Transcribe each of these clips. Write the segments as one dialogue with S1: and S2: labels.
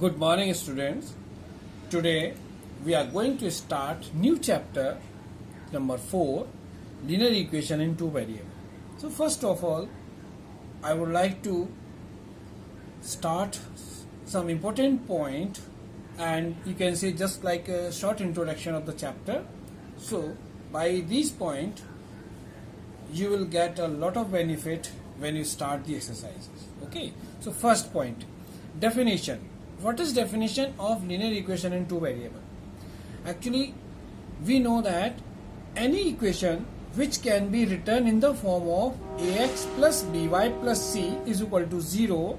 S1: Good morning, students. Today we are going to start new chapter number 4, linear equation in two variable. So first of all, I would like to start some important point, and you can say just like a short introduction of the chapter. So by this point you will get a lot of benefit when you start the exercises. Okay, so first point, definition. What is definition of linear equation in two variable? Actually, we know that any equation which can be written in the form of ax plus by plus c is equal to 0,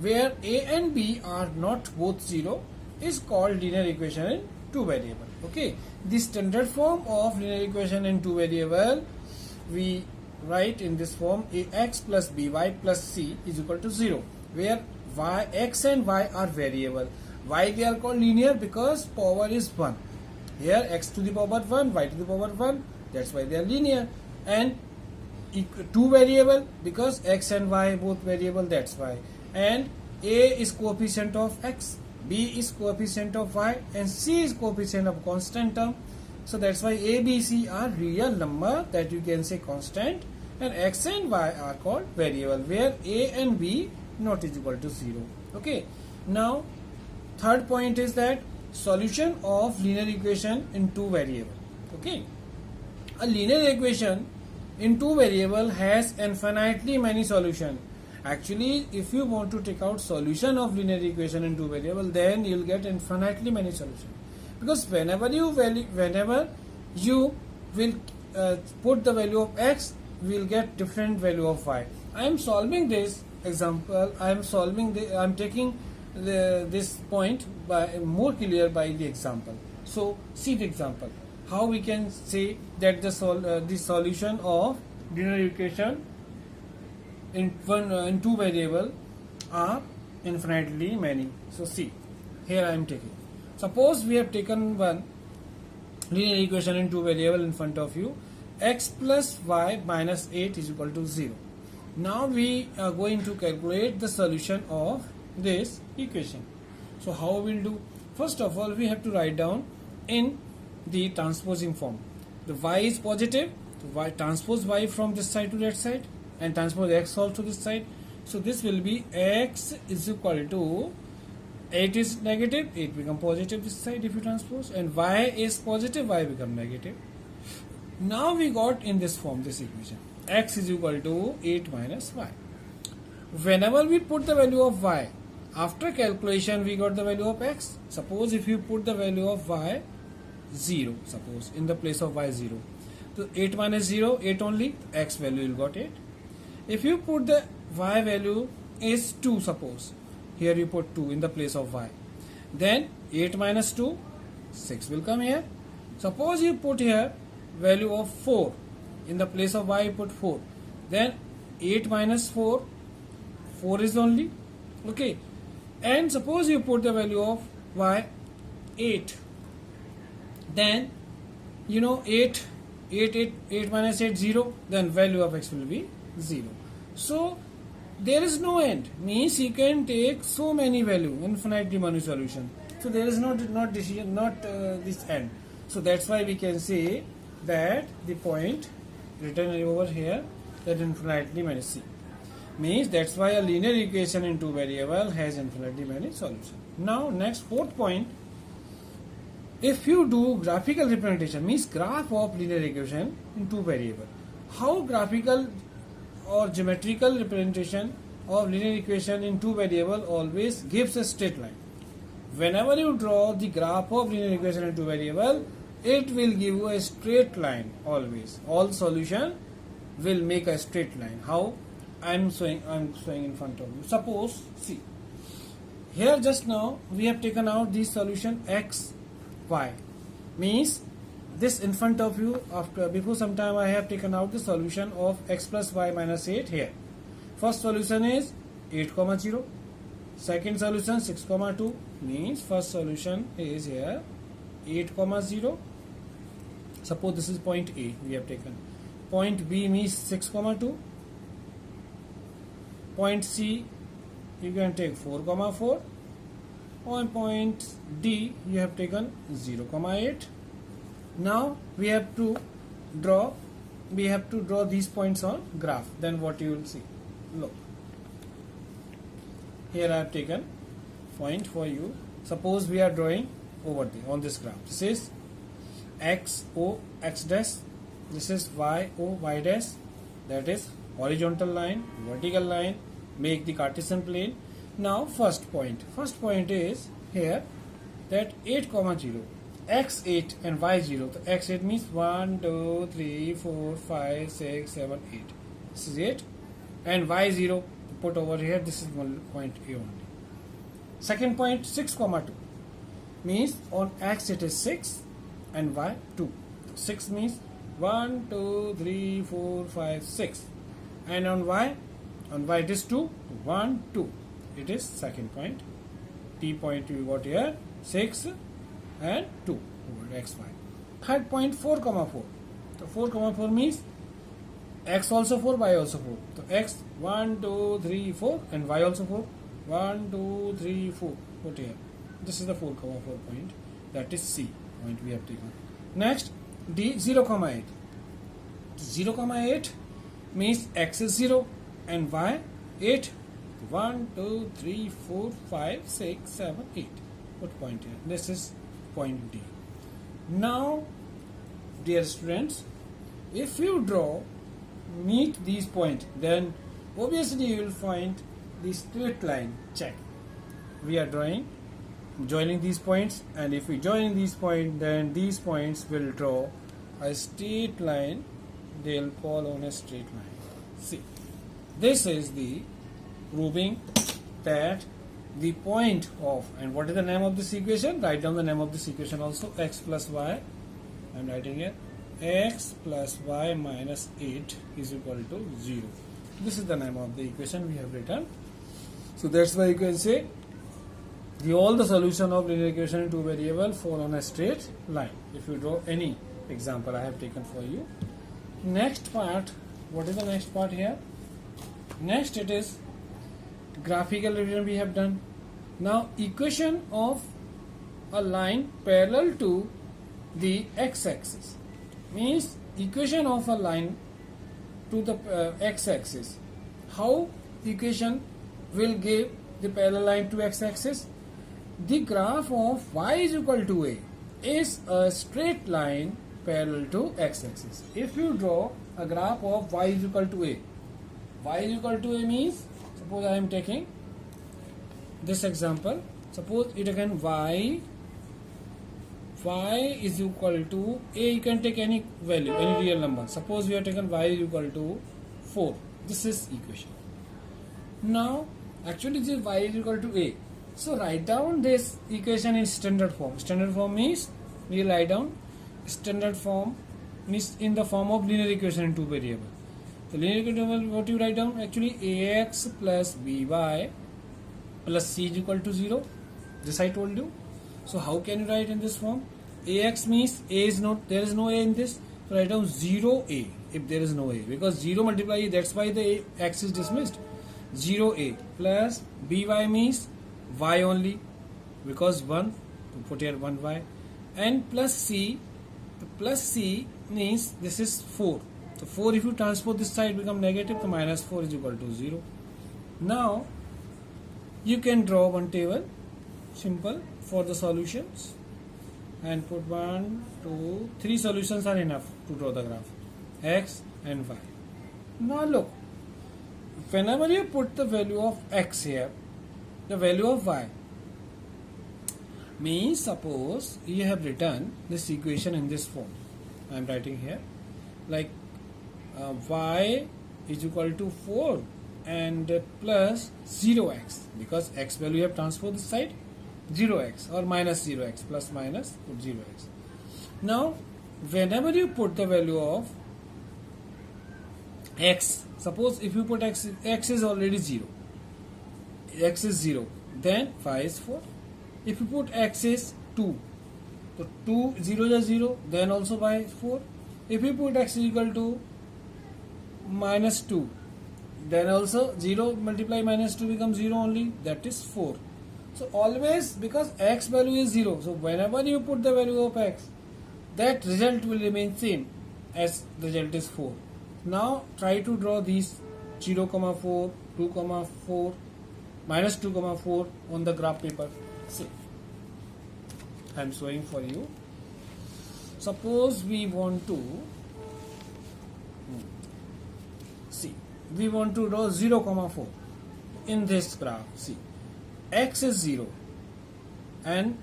S1: where a and b are not both 0, is called linear equation in two variable. Okay, the standard form of linear equation in two variable we write in this form: ax plus by plus c is equal to 0, where x and y are variable. Why they are called linear? Because power is 1. Here x to the power 1, y to the power 1, that's why they are linear. And two variable because x and y both variable, that's why. And a is coefficient of x, b is coefficient of y, and c is coefficient of constant term. So that's why a, b, c are real number that you can say constant, and x and y are called variable, where a and b not is equal to 0. Okay, now third point is that solution of linear equation in two variable. Okay, a linear equation in two variable has infinitely many solution. Actually, if you want to take out solution of linear equation in two variable, then you'll get infinitely many solution, because whenever you will put the value of x, we will get different value of y. I am solving this example. I am taking this point by more clear by the example. So see the example, how we can say that the solution of linear equation in two variable are infinitely many. So see, here I am taking, suppose we have taken one linear equation in two variable in front of you, x plus y minus 8 is equal to 0. Now we are going to calculate the solution of this equation. So how we'll do? First of all, we have to write down in the transposing form. The y is positive, so y transpose y from this side to that side, and transpose x also this side. So this will be x is equal to 8 is negative, 8 become positive this side if you transpose, and y is positive, y become negative. Now we got in this form this equation, x is equal to 8 minus y. Whenever we put the value of y, after calculation we got the value of x. Suppose if you put the value of y 0, suppose in the place of y 0, so 8 minus 0, 8 only, x value you got 8. If you put the y value is 2, suppose here you put 2 in the place of y, then 8 minus 2, 6 will come here. Suppose you put here value of 4, in the place of y you put 4, then 8 minus 4, 4 is only. Okay, and suppose you put the value of y 8, then you know 8 minus 8 0, then value of x will be 0. So there is no end, means you can take so many value, infinitely many solution. So there is not this end. So that's why we can say that the point written over here, that infinitely many c, means that's why a linear equation in two variable has infinitely many solutions. Now next fourth point, if you do graphical representation, means graph of linear equation in two variable, how graphical or geometrical representation of linear equation in two variable always gives a straight line. Whenever you draw the graph of linear equation in two variable, it will give you a straight line always. All solution will make a straight line. How? I am showing in front of you. Suppose, see, here just now we have taken out the solution x, y, means this in front of you. Before some time I have taken out the solution of x plus y minus 8 here. First solution is 8, 0. Second solution 6, 2, means first solution is here 8, 0. Suppose this is point A we have taken. Point B means 6, 2. Point C you can take 4, 4. on point D you have taken 0,8. Now we have to draw these points on graph. Then what you will see, look, here I have taken point for you. Suppose we are drawing over there on this graph. This is x o x dash, this is y o y dash, that is horizontal line, vertical line, make the Cartesian plane. Now first point is here, that 8, 0, x8 and y0. So x8 means 1 2 3 4 5 6 7 8, this is 8, and y0 put over here, this is one point A only. Second point 6, 2 means on x it is 6 and y 2. 6 means 1 2 3 4 5 6, and on y it is 2, 1 2, it is second point. T point you got here 6 and 2 over x y. Third point 4, 4. So 4, 4 means x also 4, y also 4. So x 1 2 3 4 and y also 4, 1 2 3 4. Put here. This is the 4, 4 point. That is C point we have taken. Next D 0, 8. 0, 8 means x is 0 and y 8. 1 2 3 4 5 6 7 8. Put point here. This is point D. Now, dear students, if you meet these points, then obviously you will find the straight line. Check. We are joining these points, and if we join these points, then these points will draw a straight line. They will fall on a straight line. See, this is the proving that the point of, and what is the name of this equation? Write down the name of this equation also. X plus y, I am writing here, x plus y minus 8 is equal to 0. This is the name of the equation we have written. So that's why you can say all the solution of linear equation in two variable fall on a straight line. If you draw any example I have taken for you. Next part, what is the next part here? Next it is graphical revision we have done. Now equation of a line parallel to the x-axis means equation of a line to the x-axis. How equation will give the parallel line to x-axis? The graph of y is equal to a is a straight line parallel to x-axis. If you draw a graph of y is equal to a, y is equal to a means, suppose I am taking this example. Suppose it again y is equal to a. You can take any value, any real number. Suppose we are taken y is equal to 4. This is equation. Now actually this y is equal to a. So write down this equation in standard form. Standard form means we write down standard form means in the form of linear equation in two variable. So linear equation, what you write down? Actually ax plus by plus c is equal to 0. This I told you. So how can you write in this form? Ax means a is not, there is no a in this. So write down 0a if there is no a, because 0 multiply a, that's why the x is dismissed. 0a plus by means y only, because 1, put here 1y, and plus c. The plus c means this is 4. So 4 if you transpose this side become negative, so minus 4 is equal to 0. Now you can draw one table, simple, for the solutions, and put 1 2 3 solutions are enough to draw the graph, x and y. Now look, whenever you put the value of x here, the value of y means, suppose you have written this equation in this form. I am writing here like y is equal to 4 and plus 0x, because x value you have transposed this side, 0x or minus 0x, plus minus put 0x. Now whenever you put the value of x, suppose if you put x is already 0, x is 0, then y is 4. If you put x is 2, so 2 0 is 0, then also y is 4. If you put x is equal to minus 2, then also 0 multiply minus 2 becomes 0 only, that is 4. So always, because x value is 0, so whenever you put the value of x, that result will remain same as the result is 4. Now try to draw these 0, 4, 2, 4, minus 2, 4 on the graph paper. See, I am showing for you. Suppose we want to see, we want to draw 0, 4 in this graph. See, x is 0 and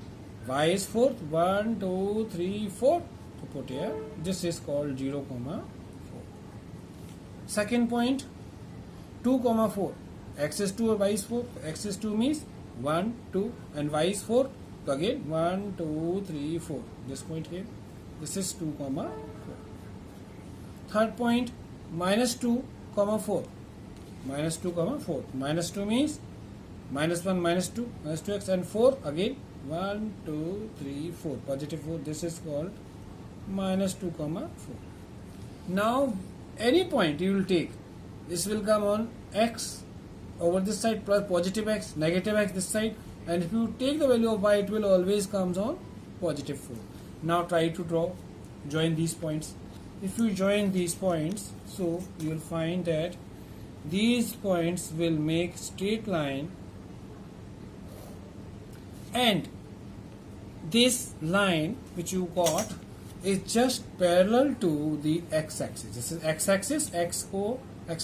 S1: y is 4. 1, 2, 3, 4 to put here. This is called 0, 4. Second point, 2, 4. X is 2 or y is 4. X is 2 means 1, 2 and y is 4. So again 1, 2, 3, 4. This point here. This is 2, 4. Third point, minus 2, 4. Minus 2, 4. Minus 2 means minus 1, minus 2, minus 2x and 4. Again 1, 2, 3, 4. Positive 4. This is called minus 2, 4. Now any point you will take, this will come on x over this side plus positive x, negative x this side, and if you take the value of y, it will always comes on positive 4. Now try to join these points. If you join these points, so you will find that these points will make straight line, and this line which you got is just parallel to the x-axis. This is x-axis, x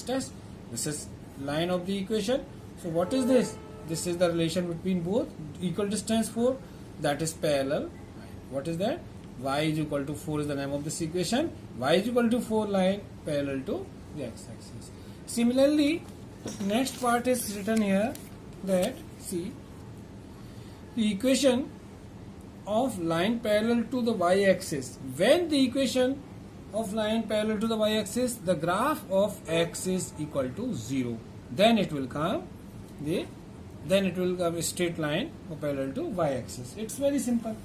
S1: dash. This is line of the equation. So what is this? This is the relation between both. Equal distance 4, that is parallel. What is that? Y is equal to 4 is the name of this equation. Y is equal to 4 line parallel to the x-axis. Similarly, next part is written here that, see, the equation of line parallel to the y-axis. When the equation of line parallel to the y-axis, the graph of x is equal to 0, then it will come a straight line parallel to y-axis. It's very simple.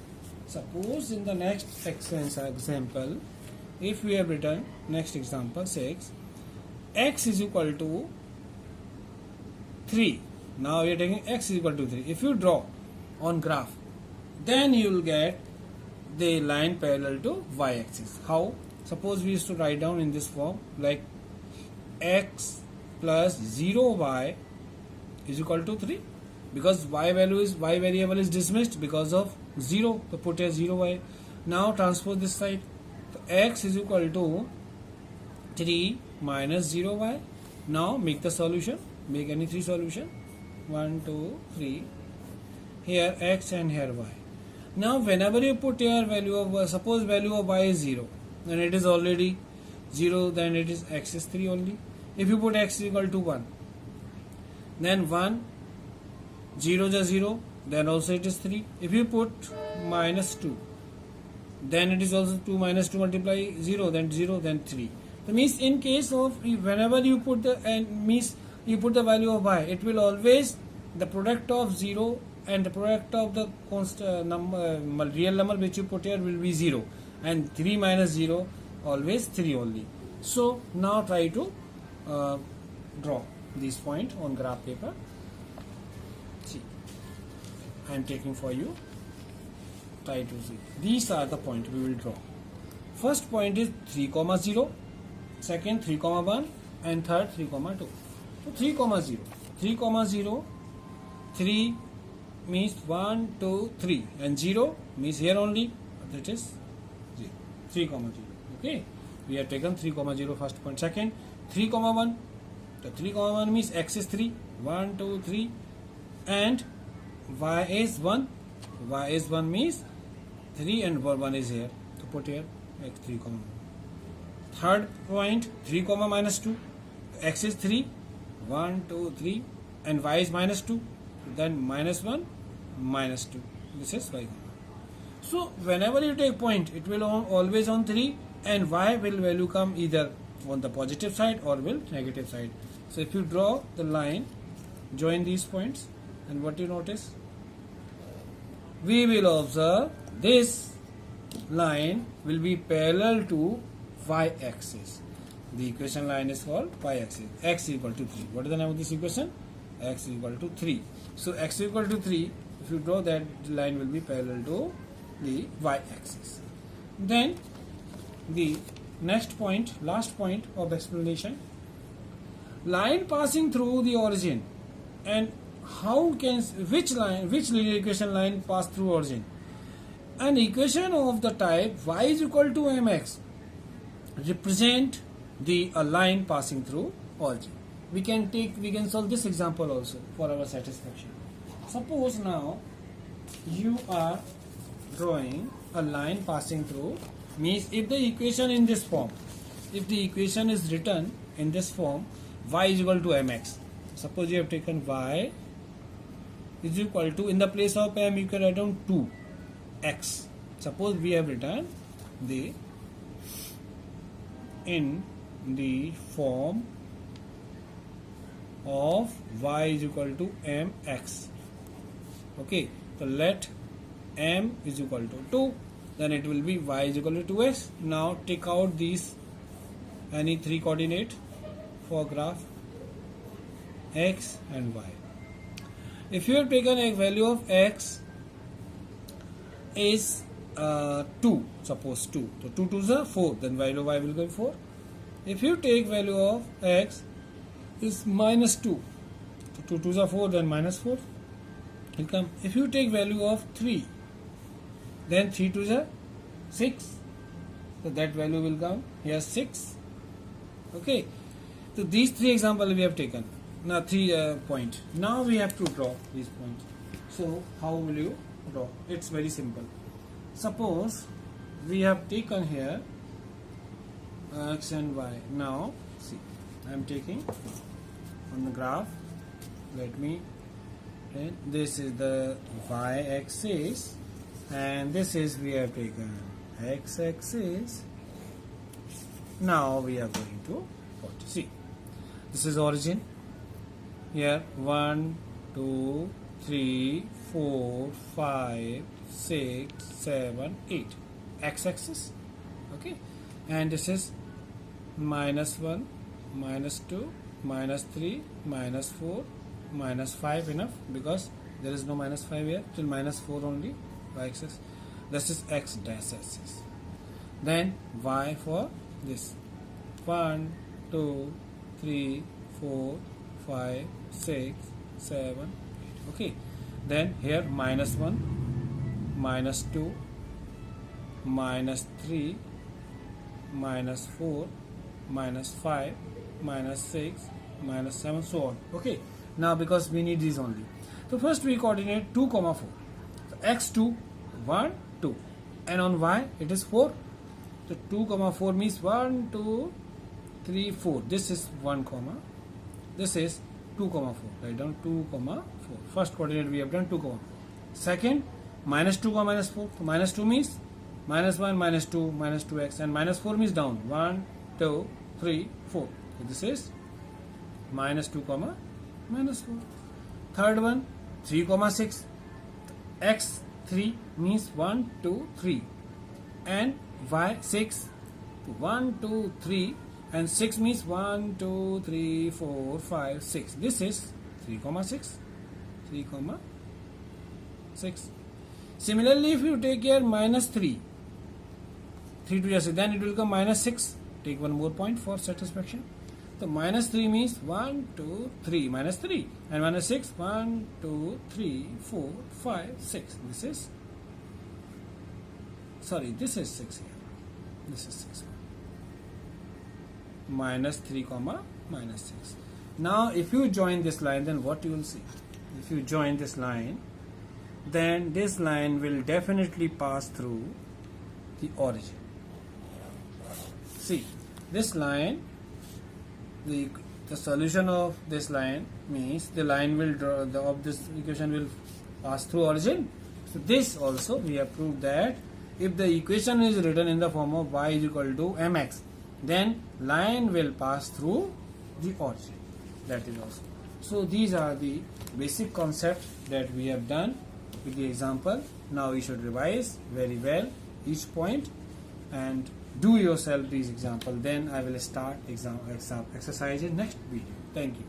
S1: Suppose in the next example, if we have written next example 6, x is equal to 3. Now we are taking x is equal to 3. If you draw on graph, then you will get the line parallel to y-axis. How? Suppose we used to write down in this form like x plus 0y is equal to 3, because y variable is dismissed because of 0, so put here 0y. Now transpose this side, so x is equal to 3 minus 0y. Now make the solution, make any 3 solution, 1, 2, 3, here x and here y. Now whenever you put here value of suppose value of y is 0 and it is already 0, then it is x is 3 only. If you put x is equal to 1, then 1, 0 is 0, then also it is 3. If you put minus 2, then it is also 2 minus 2 multiply 0, then 3. That means in case of whenever you put the you put the value of y, it will always the product of 0 and the product of the constant real number which you put here will be 0, and 3 minus 0 always 3 only. So now try to draw this point on graph paper. See, I am taking for you. Try to see. These are the points we will draw. First point is 3, 0. Second 3, 1, and third 3, 2. So 3, 0. 3, 0. 3 means 1, 2, 3, and 0 means here only, that is 0. 3, 0. Okay, we have taken 3, 0 first point. Second 3, 1. The 3, 1 means x is 3, 1, 2, 3, and y is 1. Y is 1 means 3 and 1 is here. So put here x 3, 1. Third point 3, minus 2. X is 3, 1, 2, 3, and y is minus 2. Then minus 1, minus 2. This is y. So whenever you take point, it will always on 3, and y will value come either on the positive side or will negative side. So if you draw the line, join these points, and what you notice? We will observe this line will be parallel to y-axis. The equation line is called y-axis. X is equal to 3. What is the name of this equation? X is equal to 3. So x is equal to 3. If you draw that, the line will be parallel to the y-axis. Then the next point, last point of explanation, line passing through the origin. And how can, which linear equation line pass through origin? An equation of the type y is equal to mx represent the line passing through origin. We can solve this example also for our satisfaction. Suppose now you are drawing a line passing through, means if the equation in this form, if the equation is written in this form, y is equal to mx. Suppose you have taken y is equal to, in the place of m you can write down 2x. Suppose we have written the in the form of y is equal to mx. Okay, so let m is equal to 2, then it will be y is equal to 2x. Now take out these any three coordinate for graph x and y. If you have taken a value of x is 2, suppose 2, so 2 to the 4, then value of y will be 4. If you take value of x is minus 2, so 2 to the 4, then minus 4 will come. If you take value of 3, then 3 to the 6, so that value will come here 6. Okay, so these three examples we have taken. Now 3 point. Now we have to draw these points. So how will you draw? It's very simple. Suppose we have taken here x and y. Now see, I am taking on the graph. Let me. Okay, this is the y-axis, and this is we have taken x-axis. Now we are going to see. This is origin. Here 1, 2, 3, 4, 5, 6, 7, 8. X-axis. Okay, and this is minus 1, minus 2, minus 3, minus 4, minus 5 enough, because there is no minus 5 here, till minus 4 only y-axis. This is x dash axis. Then y for this 1, 2, 3, 4, 5, 6, 7, 8. Okay, then here minus 1, minus 2, minus 3, minus 4, minus 5, minus 6, minus 7, so on. Okay, now because we need these only, so first we coordinate 2, 4. So x2 1, 2, and on y it is 4. So 2, 4 means 1, 2, 3, 4. This is 1, this is 2, 4. Write down 2, 4. First coordinate we have done 2, 4. Second, minus 2, minus 4. So minus 2 means minus 1, minus 2, minus 2x, and minus 4 means down. 1, 2, 3, 4. So this is minus 2, minus 4. Third one, 3, 6. X 3 means 1, 2, 3, and y 6. 1, 2, 3, and 6 means 1, 2, 3, 4, 5, 6. This is 3, 6. 3, 6. Similarly, if you take here minus 3, 3 to just, then it will come minus 6. Take one more point for satisfaction. So minus 3 means 1, 2, 3, minus 3, and minus 6, 1, 2, 3, 4, 5, 6. This is, sorry, this is 6 here. This is 6. Minus 3, minus 6. Now if you join this line, then what you will see? If you join this line, then this line will definitely pass through the origin. See, this line, the solution of this line means the line will draw, of this equation will pass through origin. So this also we have proved that if the equation is written in the form of y is equal to mx, then line will pass through the origin. That is also. So these are the basic concepts that we have done with the example. Now you should revise very well each point and do yourself these examples. Then I will start exercise in next video. Thank you.